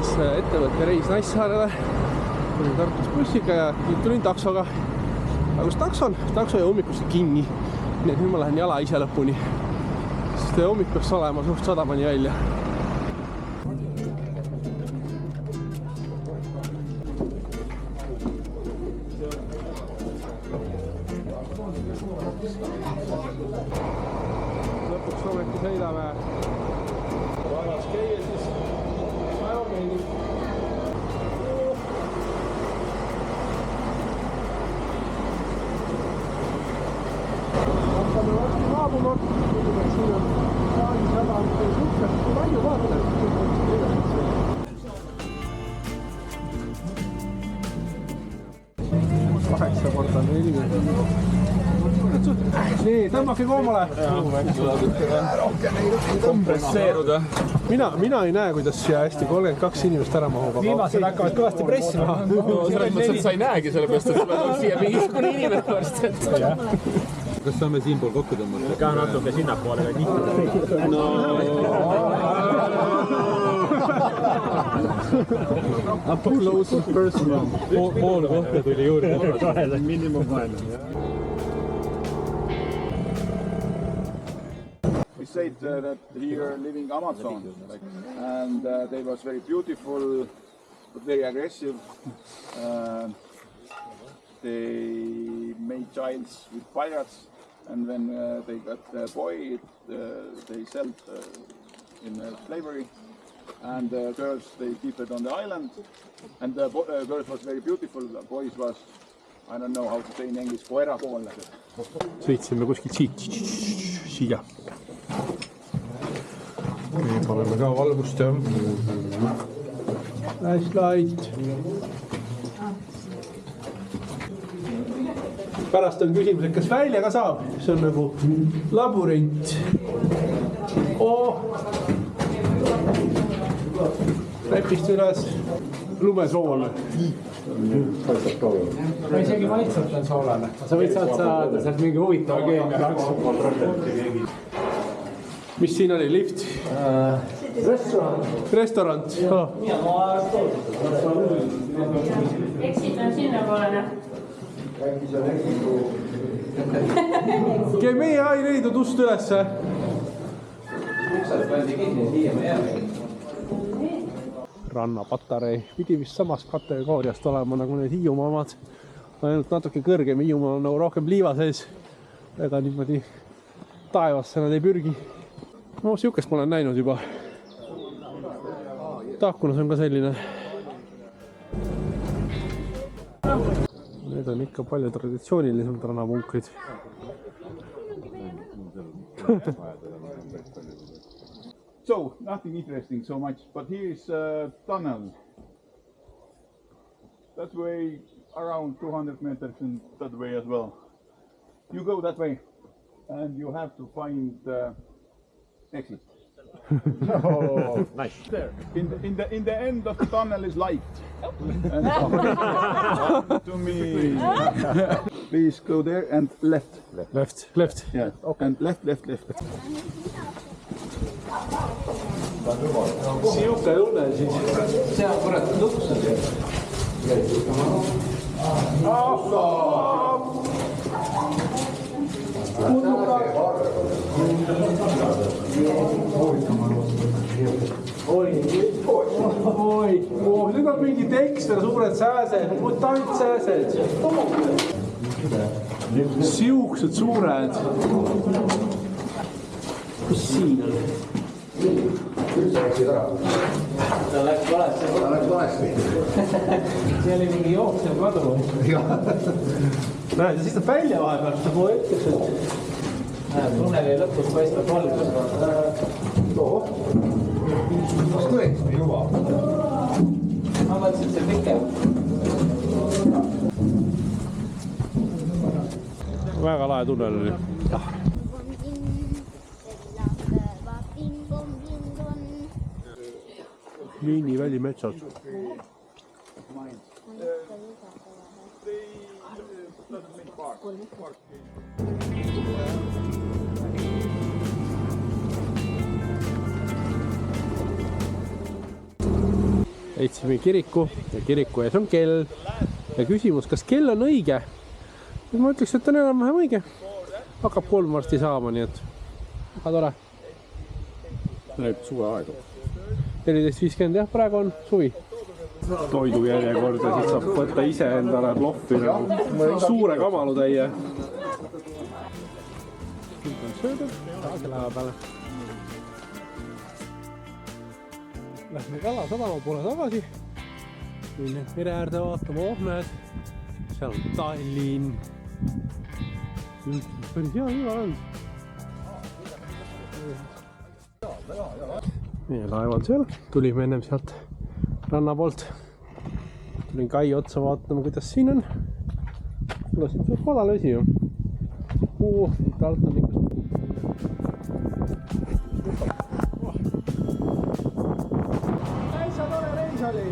siis ettevõtte reis Naissaarele. Tulin Tartus bussiga ja nüüd tulin taksoga. Aga kus takso on? Takso ja hommikusti kinni. Nii et nüüd ma lähen jala ise lõpuni. Sest hommik peaks olema suht sadamani välja. Lõpuks ometi sõidame varas käia siis ajameeni. Hakkame varsti maabuma. Siin on saali sada suhtes palju vaatajaid. 8 korda 40. Nii, tõmmake koomale. Kompresseeruda. Mina ei näe, kuidas siia hästi 32 inimest ära mahub. Viimased hakkavad kõvasti pressima. Selles mõttes, et sa ei näegi sellepärast, et sul on siia mingisugune inimene varsti. Kas saame siinpool kokku tõmmata? Ka natuke sinnapoole veel nihkuda. Apollo personal. Pool kohta tuli juurde. Minimum vaenu. We said that here living Amazon, and they was very beautiful, but very aggressive. They made childs with pirates, and when they got a boy, they sold in slavery. And the girls, they keep it on the island. And the girls was very beautiful. The boys was, I don't know how to say in English, koerapoolne. Sõitsime kuskilt siia. Nüüd oleme ka valgust ja flashlight. Pärast on küsimus, et kas välja ka saab? See on nagu labürint. Räpist üles. Lumesoole. Ma isegi maitsalt on soolane. Sa võid saada sealt mingi huvitav keemia. Mis siin oli? Lift? Restaurant. Eksid on sinna poolene. Meie ei leidnud ust ülesse. Rannapatarei pidi vist samast kategooriast olema nagu need Hiiumaa omad. Ainult natuke kõrgem, Hiiumaa on nagu rohkem liiva sees. Ega niimoodi taevasse nad ei pürgi. No siukest ma olen näinud juba. Taakunas on ka selline. Need on ikka palju traditsioonilisemad rannapunkrid. So, nothing interesting so much, but here is a tunnel. That way around 200 meters and that way as well. You go that way and you have to find the exit. Oh, nice. There. In the end of the tunnel is light. And to me. Please go there and left. Left. Yeah. Okay. And left. Siuke tunne siis. See on kurat luksus. Nüüd on mingid ekstra suured sääsed, mutantsääsed. Siuksed suured. Kus siin on? Ta läks valesti. See oli mingi jooksev kadu. Näed, ja siis ta välja vahepeal, ta poole ütleks, et... Tunneli lõpus paistab valgus. Kas tõesti juba? Ma mõtlesin, et see pikem. Väga lahe tunnel oli. Liini välimetsad. Leidsime kiriku ja kiriku ees on kell. Ja küsimus, kas kell on õige? Ma ütleks, et on enam-vähem õige. Hakkab 3 varsti saama, nii et väga tore. Näib suve aega. 14.50 jah, praegu on suvi. Toidu järjekord ja siis saab võtta ise endale ploffi nagu suure kamalutäie. Nüüd on söödud, taas läheb peale. Lähme Kalasadama poole tagasi. Minne mere äärde vaatama, näed. Seal on Tallinn. Päris hea igal on. Meie laev on seal. Tulime ennem sealt ranna poolt. Tulin kai otsa vaatama, kuidas siin on. Kuule, siin suht madal vesi ju. Alt on ikka. Täitsa tore reis oli.